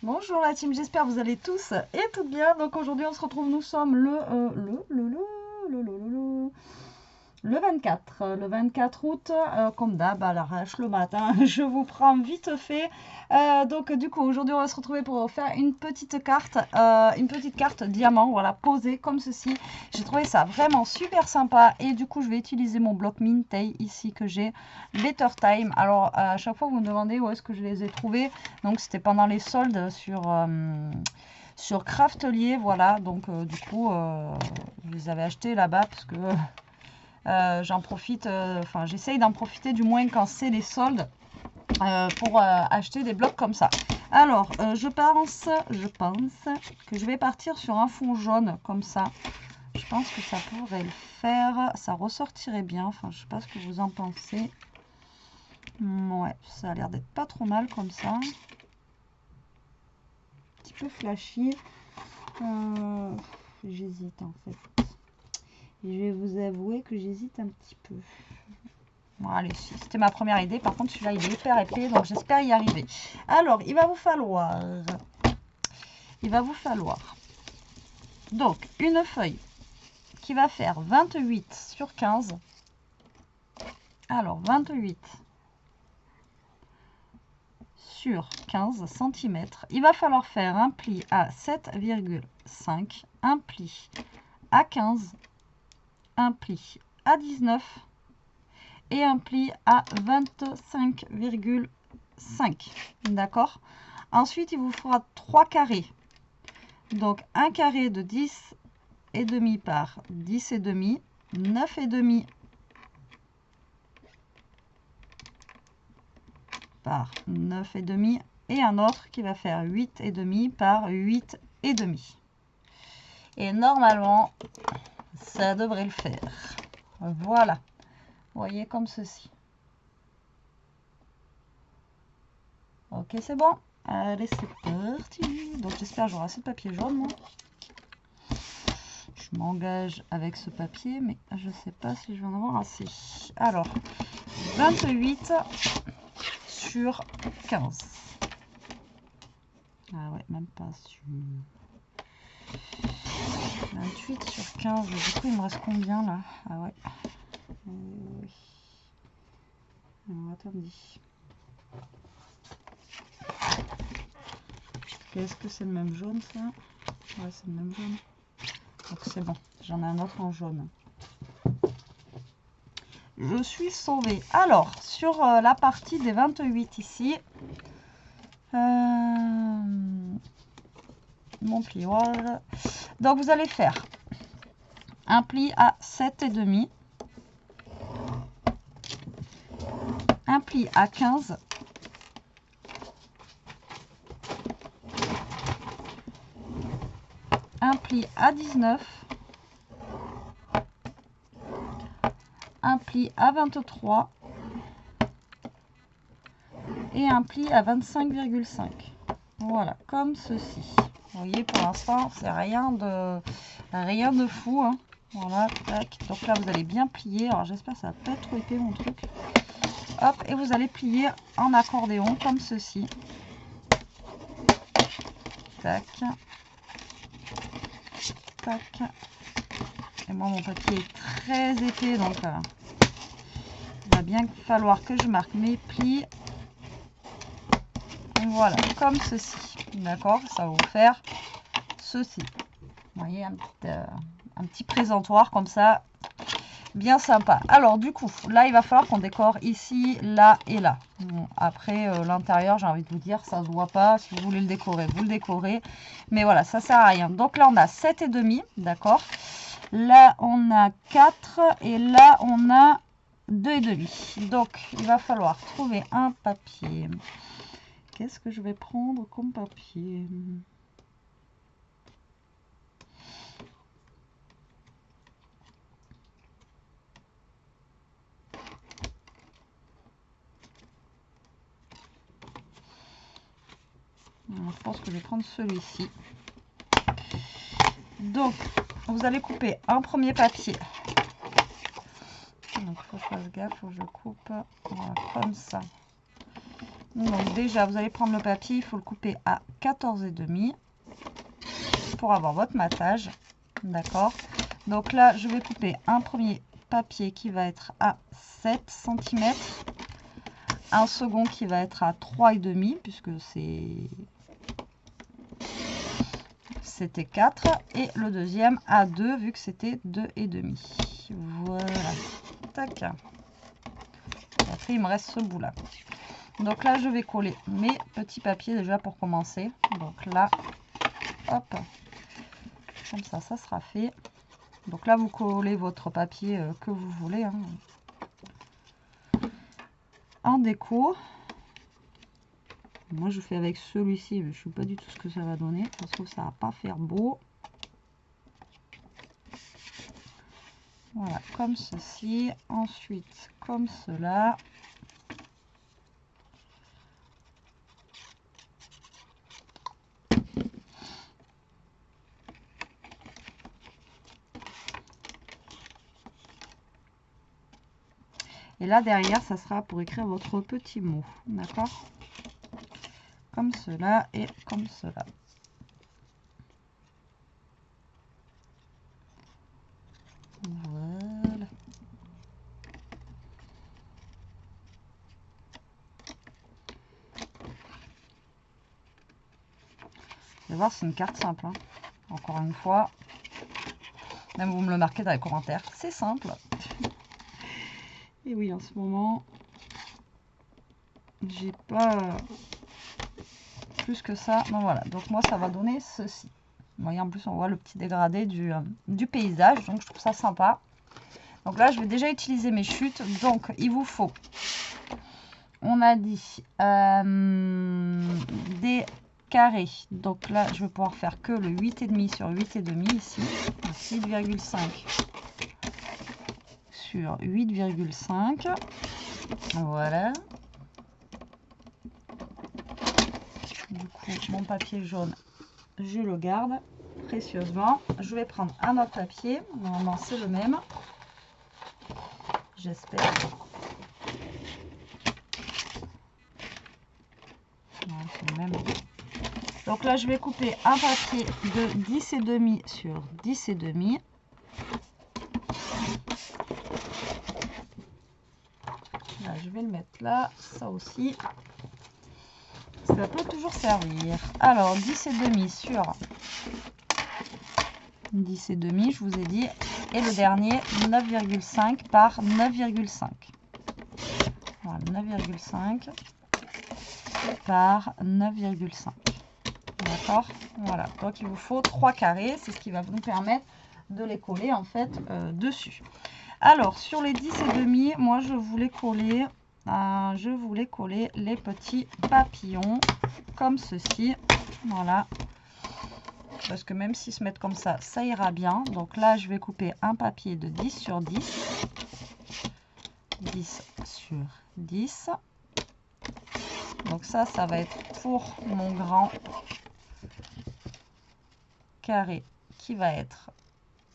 Bonjour la team, j'espère que vous allez tous et toutes bien. Donc aujourd'hui on se retrouve, nous sommes le 24. Le 24 août, comme d'hab à l'arrache le matin, je vous prends vite fait. Donc du coup aujourd'hui on va se retrouver pour faire une petite carte diamant, voilà, posée comme ceci. J'ai trouvé ça vraiment super sympa et du coup je vais utiliser mon bloc Mintay ici que j'ai, Better Time. Alors à chaque fois vous me demandez où est-ce que je les ai trouvés, donc c'était pendant les soldes sur Craftelier, voilà. Donc du coup je les avais achetés là-bas parce que j'en profite, enfin j'essaye d'en profiter du moins quand c'est les soldes pour acheter des blocs comme ça. Alors je pense que je vais partir sur un fond jaune comme ça. Je pense que ça pourrait le faire, ça ressortirait bien. Enfin je sais pas ce que vous en pensez. Ouais, ça a l'air d'être pas trop mal comme ça. Un petit peu flashy. J'hésite en fait. Je vais vous avouer que j'hésite un petit peu. Bon, allez, c'était ma première idée. Par contre, celui-là, il est hyper épais, donc j'espère y arriver. Alors, il va vous falloir donc une feuille qui va faire 28 sur 15. Alors, 28 sur 15 cm. Il va falloir faire un pli à 7,5, un pli à 15, un pli à 19 et un pli à 25,5. D'accord? Ensuite, il vous fera 3 carrés. Donc, un carré de 10,5 par 10,5, 9,5 par 9,5 et un autre qui va faire 8,5 par 8,5. Et normalement, ça devrait le faire. Voilà. Vous voyez, comme ceci. Ok, c'est bon. Allez, c'est parti. Donc, j'espère que j'aurai assez de papier jaune, moi. Je m'engage avec ce papier, mais je ne sais pas si je vais en avoir assez. Alors, 28 sur 15. Ah ouais, même pas sur... 28 sur 15. Du coup, il me reste combien, là? Ah ouais. Oui. Alors, attendez. Est-ce que c'est le même jaune, ça? Ouais, c'est le même jaune. Donc, c'est bon. J'en ai un autre en jaune. Je suis sauvée. Alors, sur la partie des 28 ici, mon plioir. Donc, vous allez faire un pli à 7,5, un pli à 15, un pli à 19, un pli à 23 et un pli à 25,5. Voilà, comme ceci. Vous voyez, pour l'instant, c'est rien de fou, hein. Voilà, tac. Donc là, vous allez bien plier. Alors, j'espère que ça va pas être trop épais, mon truc. Hop, et vous allez plier en accordéon, comme ceci. Tac. Tac. Et moi, mon papier est très épais, donc il va bien falloir que je marque mes plis. Voilà, comme ceci. D'accord, ça va vous faire ceci. Vous voyez, un petit présentoir comme ça, bien sympa. Alors du coup, là, il va falloir qu'on décore ici, là et là. Bon, après, l'intérieur, j'ai envie de vous dire, ça ne se voit pas. Si vous voulez le décorer, vous le décorez. Mais voilà, ça sert à rien. Donc là, on a 7,5, d'accord. Là, on a 4 et là, on a 2,5. Donc, il va falloir trouver un papier. Qu'est-ce que je vais prendre comme papier? Je pense que je vais prendre celui-ci. Donc, vous allez couper un premier papier. Donc, il faut que je fasse gaffe, il faut que je coupe voilà, comme ça. Donc, déjà, vous allez prendre le papier, il faut le couper à 14,5 pour avoir votre matage. D'accord. Donc là, je vais couper un premier papier qui va être à 7 cm. Un second qui va être à 3,5 puisque c'était 4. Et le deuxième à 2 vu que c'était 2,5. Voilà. Tac. Et après, il me reste ce bout là. Donc là, je vais coller mes petits papiers déjà pour commencer. Donc là, hop, comme ça sera fait. Donc là, vous collez votre papier que vous voulez hein, en déco. Moi, je fais avec celui-ci, mais je ne sais pas du tout ce que ça va donner. Je trouve que ça va pas faire beau. Voilà, comme ceci. Ensuite, comme cela. Et là, derrière, ça sera pour écrire votre petit mot. D'accord? Comme cela et comme cela. Voilà. Vous allez voir, c'est une carte simple. Hein. Encore une fois, même vous me le marquez dans les commentaires, c'est simple. Et oui, en ce moment, j'ai pas plus que ça. Donc voilà, donc moi ça va donner ceci. Vous voyez, en plus on voit le petit dégradé du paysage, donc je trouve ça sympa. Donc là je vais déjà utiliser mes chutes, donc il vous faut, on a dit des carrés. Donc là je vais pouvoir faire que le 8,5 sur 8,5 ici, 6,5 sur 8,5. Voilà. Du coup, mon papier jaune, je le garde précieusement. Je vais prendre un autre papier. Normalement, c'est le même. J'espère. C'est le même. Donc là, je vais couper un papier de 10,5 sur 10,5. Là, je vais le mettre là. Ça aussi. Ça peut toujours servir. Alors, 10,5 sur 10,5, je vous ai dit. Et le dernier, 9,5 par 9,5. Voilà, 9,5 par 9,5. D'accord? Voilà. Donc, il vous faut 3 carrés. C'est ce qui va vous permettre de les coller, en fait, dessus. Alors, sur les 10,5, moi, je voulais coller les petits papillons comme ceci. Voilà. Parce que même s'ils se mettent comme ça, ça ira bien. Donc là, je vais couper un papier de 10 sur 10. 10 sur 10. Donc ça va être pour mon grand carré qui va être,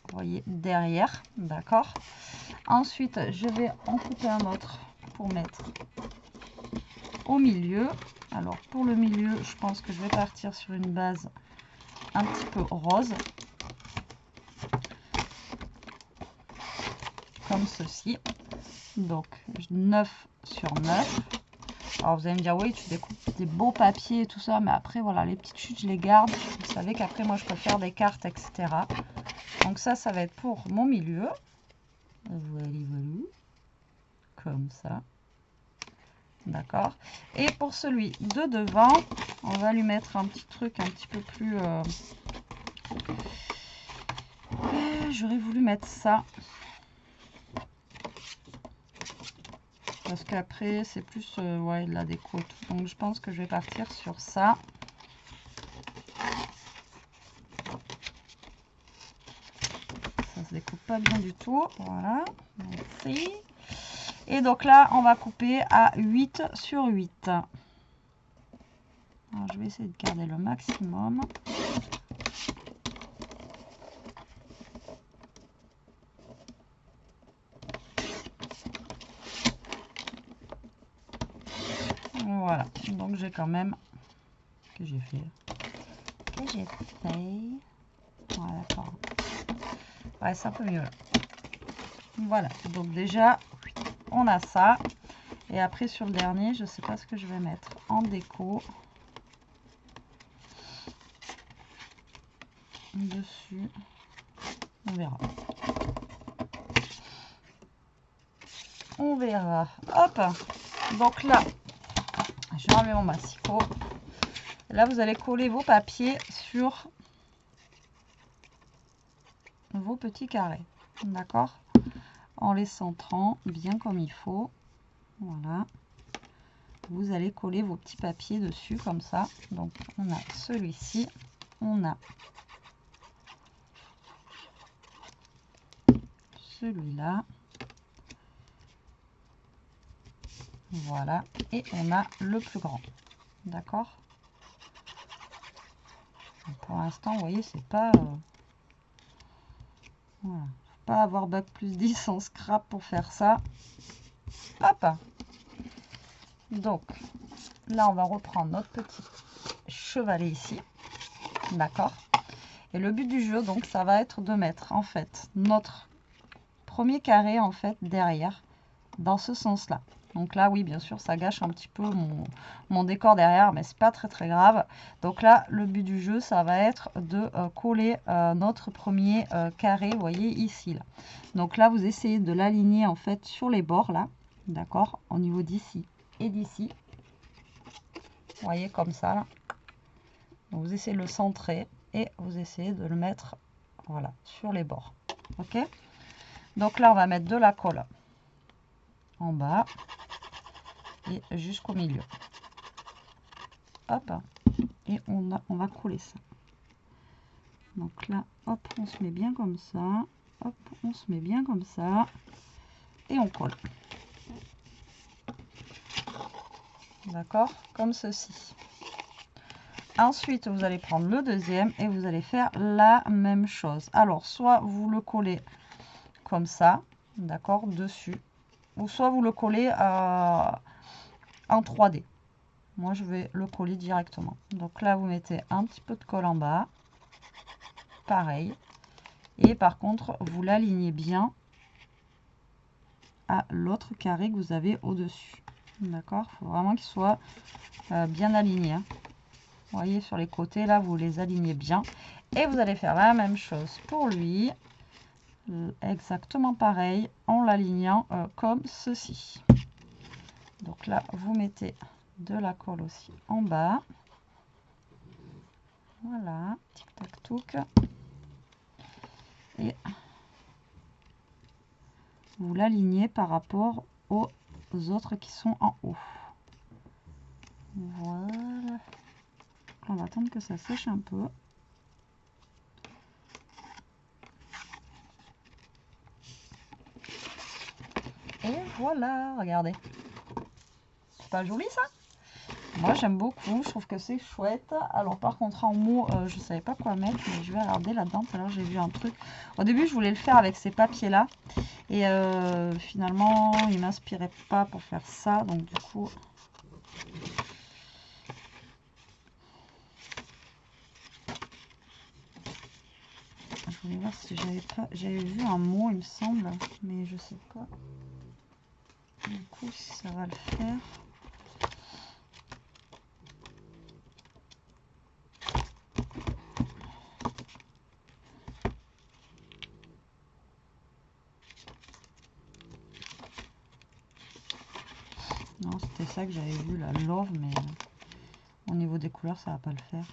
vous voyez, derrière. D'accord. Ensuite, je vais en couper un autre pour mettre au milieu. Alors pour le milieu, je pense que je vais partir sur une base un petit peu rose, comme ceci. Donc 9 sur 9. Alors vous allez me dire, oui, tu découpes des beaux papiers et tout ça, mais après voilà, les petites chutes je les garde. Vous savez qu'après moi je peux faire des cartes, etc. Donc ça va être pour mon milieu. Voilà, voilà, comme ça. D'accord. Et pour celui de devant, on va lui mettre un petit truc un petit peu plus... J'aurais voulu mettre ça. Parce qu'après, c'est plus ouais, de la déco. Donc je pense que je vais partir sur ça. Ça se découpe pas bien du tout. Voilà. Merci. Et donc là, on va couper à 8 sur 8. Alors, je vais essayer de garder le maximum. Voilà. Donc j'ai quand même... que j'ai fait que j'ai fait? Voilà, d'accord. Ouais, c'est un peu mieux là. Voilà, donc déjà, on a ça. Et après, sur le dernier, je sais pas ce que je vais mettre en déco. Dessus, on verra. On verra. Hop, donc là, je vais enlever mon massicot. Là, vous allez coller vos papiers sur vos petits carrés. D'accord? En les centrant bien comme il faut. Voilà. Vous allez coller vos petits papiers dessus comme ça. Donc, on a celui-ci. On a celui-là. Voilà. Et on a le plus grand. D'accord? Pour l'instant, vous voyez, c'est pas... voilà. Faut pas avoir bac plus 10 en scrap pour faire ça. Hop! Donc, là, on va reprendre notre petit chevalet ici. D'accord? Et le but du jeu, donc, ça va être de mettre, en fait, notre premier carré, en fait, derrière, dans ce sens-là. Donc là, oui, bien sûr, ça gâche un petit peu mon décor derrière, mais c'est pas très très grave. Donc là, le but du jeu, ça va être de coller notre premier carré, vous voyez, ici. Là. Donc là, vous essayez de l'aligner, en fait, sur les bords, là. D'accord? Au niveau d'ici et d'ici. Vous voyez, comme ça, là. Donc, vous essayez de le centrer et vous essayez de le mettre, voilà, sur les bords. Ok? Donc là, on va mettre de la colle en bas et jusqu'au milieu. Hop, et on va coller ça. Donc là, hop, on se met bien comme ça. Hop, on se met bien comme ça. Et on colle. D'accord? Comme ceci. Ensuite, vous allez prendre le deuxième et vous allez faire la même chose. Alors, soit vous le collez comme ça, d'accord, dessus. Ou soit vous le collez en 3D. Moi, je vais le coller directement. Donc là, vous mettez un petit peu de colle en bas. Pareil. Et par contre, vous l'alignez bien à l'autre carré que vous avez au-dessus. D'accord? Il faut vraiment qu'il soit bien aligné. Hein. Vous voyez, sur les côtés, là, vous les alignez bien. Et vous allez faire la même chose pour lui. Exactement pareil, en l'alignant comme ceci. Donc là, vous mettez de la colle aussi en bas. Voilà, tic tac touc. Et vous l'alignez par rapport aux autres qui sont en haut. Voilà. On va attendre que ça sèche un peu. Et voilà, regardez. C'est pas joli ça? Moi j'aime beaucoup, je trouve que c'est chouette. Alors par contre en mot, je savais pas quoi mettre, mais je vais regarder là-dedans. Tout à l'heure j'ai vu un truc. Au début je voulais le faire avec ces papiers là. Et finalement il m'inspirait pas pour faire ça. Donc du coup... je voulais voir si j'avais vu un mot il me semble. Mais je sais pas. Du coup si ça va le faire. Non, c'était ça que j'avais vu, la love, mais au niveau des couleurs, ça va pas le faire.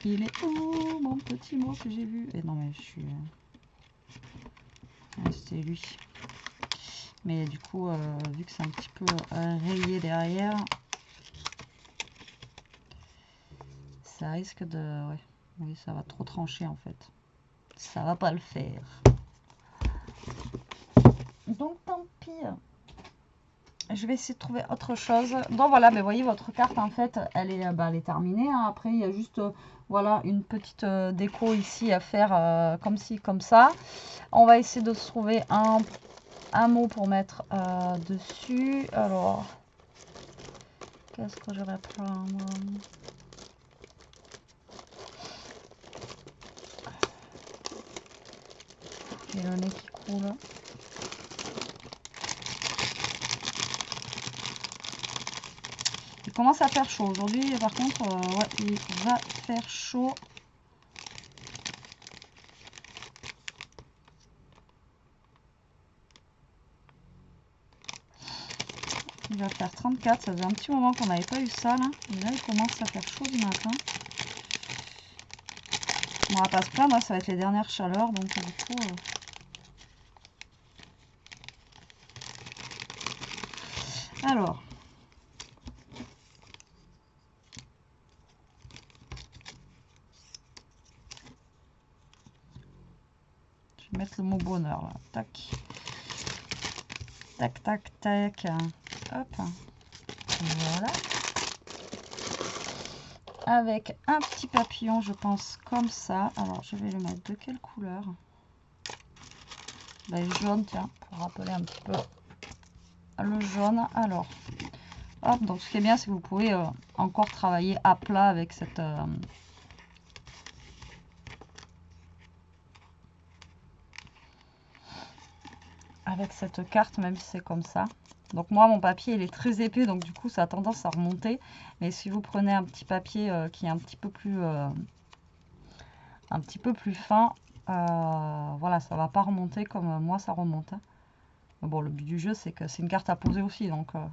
Il est où mon petit mot que j'ai vu? Et non, mais je suis... c'était lui. Mais du coup, vu que c'est un petit peu rayé derrière, ça risque de... ouais. Oui, ça va trop trancher en fait. Ça va pas le faire. Donc tant pis. Je vais essayer de trouver autre chose. Donc voilà, mais voyez votre carte en fait, elle est terminée. Hein. Après, il y a juste voilà une petite déco ici à faire comme ci, comme ça. On va essayer de se trouver un un mot pour mettre dessus. Alors, qu'est-ce que je vais prendre? J'ai le nez qui coule. Il commence à faire chaud. Aujourd'hui, par contre, ouais, il va faire chaud. Il va faire 34. Ça faisait un petit moment qu'on n'avait pas eu ça, là. Et là, il commence à faire chaud du matin. On va pas se plaindre, ça va être les dernières chaleurs. Donc, du coup... Alors... Je vais mettre le mot bonheur, là. Tac. Tac, tac, tac. Hop. Voilà. Avec un petit papillon, je pense, comme ça. Alors, je vais le mettre de quelle couleur? Ben, jaune, tiens, pour rappeler un petit peu le jaune. Alors, hop, donc ce qui est bien, c'est que vous pouvez encore travailler à plat avec cette... avec cette carte, même si c'est comme ça. Donc moi, mon papier, il est très épais, donc du coup, ça a tendance à remonter. Mais si vous prenez un petit papier qui est un petit peu plus fin, voilà, ça va pas remonter comme moi, ça remonte. Mais bon, le but du jeu, c'est que c'est une carte à poser aussi, donc ça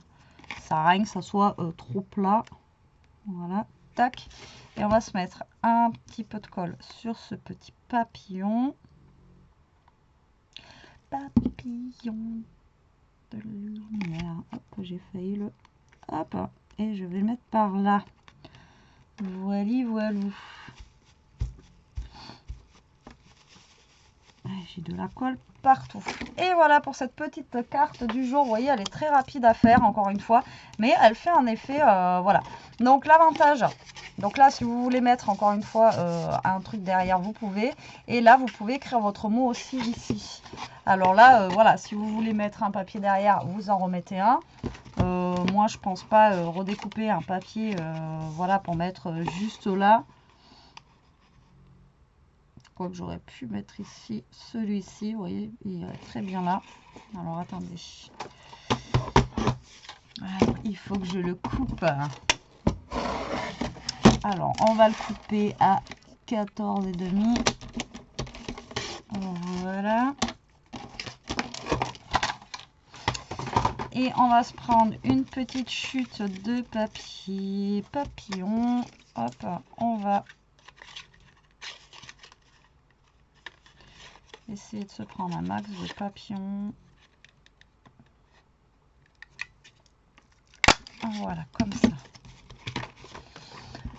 sert à rien que ça soit trop plat. Voilà, tac. Et on va se mettre un petit peu de colle sur ce petit papillon. Papillon de lumière. Hop, j'ai failli le... Hop, et je vais le mettre par là. Voili, voilou. J'ai de la colle partout. Et voilà pour cette petite carte du jour. Vous voyez, elle est très rapide à faire, encore une fois. Mais elle fait un effet, voilà. Donc l'avantage, donc là, si vous voulez mettre, encore une fois, un truc derrière, vous pouvez. Et là, vous pouvez écrire votre mot aussi ici. Alors là, voilà, si vous voulez mettre un papier derrière, vous en remettez un. Moi, je pense pas redécouper un papier, voilà, pour mettre juste là. Que j'aurais pu mettre ici celui-ci, vous voyez, il est très bien là. Alors attendez, alors, il faut que je le coupe. Alors on va le couper à 14,5. Voilà, et on va se prendre une petite chute de papier papillon. Hop, on va essayer de se prendre un max de papillons. Voilà, comme ça.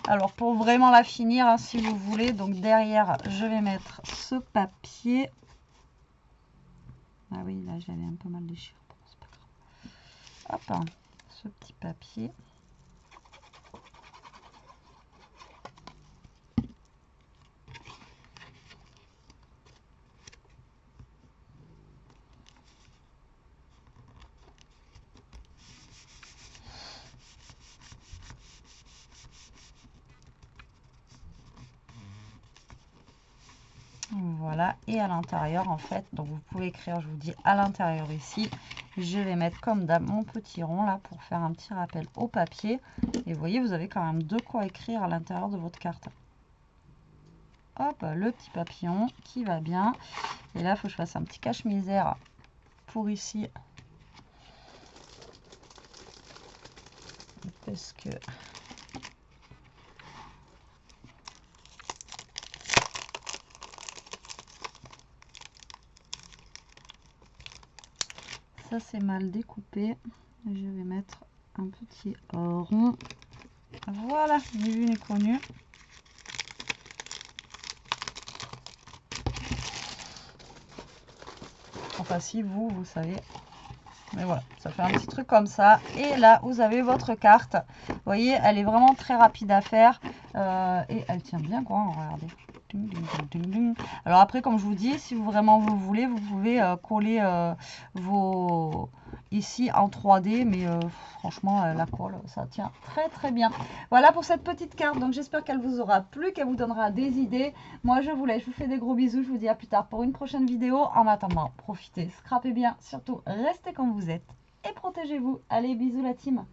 Alors, pour vraiment la finir, hein, si vous voulez, donc derrière, je vais mettre ce papier. Ah oui, là, j'avais un peu mal déchiré. Bon, c'est pas grave. Hop, hein, ce petit papier. Voilà, et à l'intérieur, en fait, donc vous pouvez écrire, je vous dis, à l'intérieur ici, je vais mettre comme d'hab mon petit rond là pour faire un petit rappel au papier. Et vous voyez, vous avez quand même de quoi écrire à l'intérieur de votre carte. Hop, le petit papillon qui va bien. Et là, il faut que je fasse un petit cache-misère pour ici. Parce que... ça, c'est mal découpé. Je vais mettre un petit rond. Voilà, ni vu ni connu. Enfin, si vous savez. Mais voilà, ça fait un petit truc comme ça. Et là, vous avez votre carte. Vous voyez, elle est vraiment très rapide à faire. Et elle tient bien, quoi, regardez. Alors après, comme je vous dis, si vous vraiment vous voulez, vous pouvez coller vos ici en 3D, mais franchement la colle ça tient très très bien. Voilà pour cette petite carte, donc j'espère qu'elle vous aura plu, qu'elle vous donnera des idées. Moi je vous laisse, je vous fais des gros bisous, je vous dis à plus tard pour une prochaine vidéo. En attendant, profitez, scrapez bien, surtout restez comme vous êtes et protégez-vous. Allez, bisous la team.